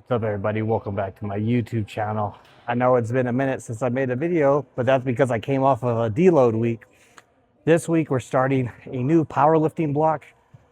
What's up, everybody? Welcome back to my YouTube channel. I know it's been a minute since I made a video, but that's because I came off of a deload week. This week, we're starting a new powerlifting block.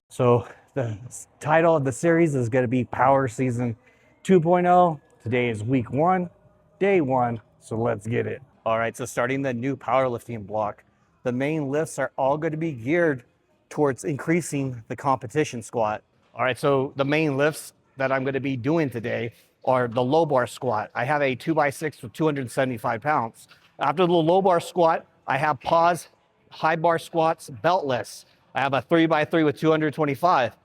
So the title of the series is going to be Power Season 2.0. Today is week 1, day 1. So let's get it. All right, so starting the new powerlifting block, the main lifts are all going to be geared towards increasing the competition squat. All right, so the main lifts that I'm going to be doing today are the low bar squat. I have a 2x6 with 275 pounds. After the low bar squat, I have pause, high bar squats, beltless. I have a 3x3 with 225.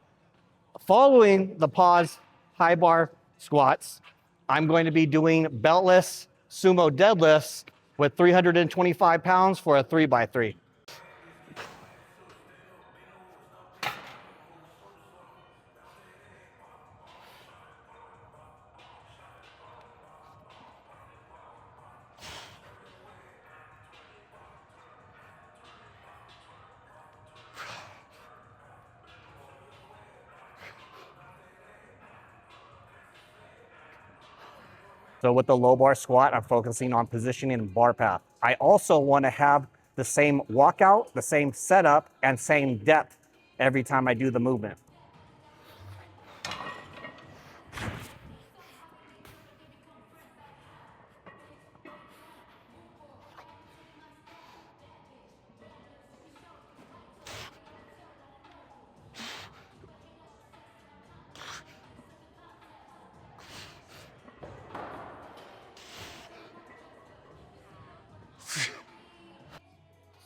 Following the pause, high bar squats, I'm going to be doing beltless sumo deadlifts with 325 pounds for a 3x3. So with the low bar squat, I'm focusing on positioning and bar path. I also want to have the same walkout, the same setup, and same depth every time I do the movement.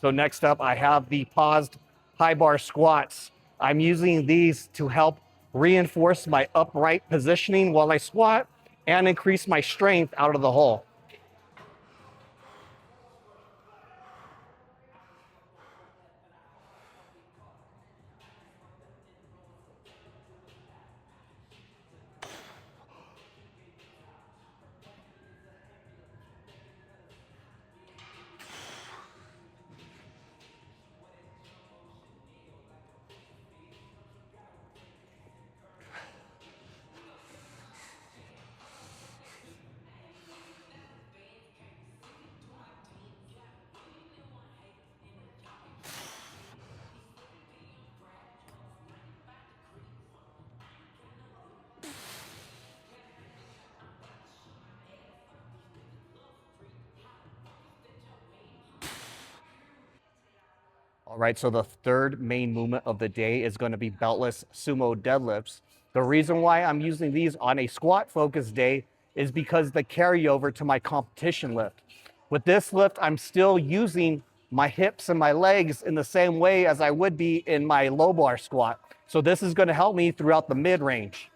So next up, I have the paused high bar squats. I'm using these to help reinforce my upright positioning while I squat and increase my strength out of the hole. All right, so the third main movement of the day is going to be beltless sumo deadlifts. The reason why I'm using these on a squat focused day is because the carryover to my competition lift. With this lift, I'm still using my hips and my legs in the same way as I would be in my low bar squat. So this is going to help me throughout the mid range.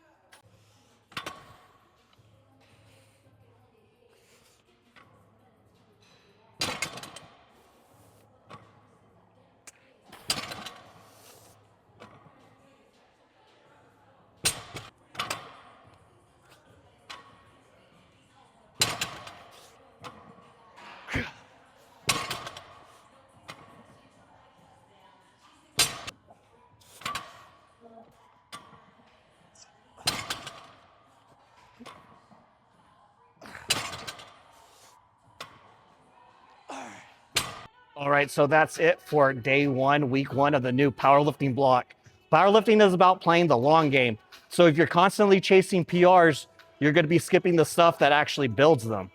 All right, so that's it for day 1, week 1 of the new powerlifting block. Powerlifting is about playing the long game. So if you're constantly chasing PRs, you're going to be skipping the stuff that actually builds them.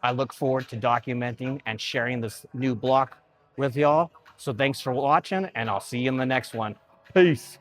I look forward to documenting and sharing this new block with y'all. So thanks for watching, and I'll see you in the next one. Peace.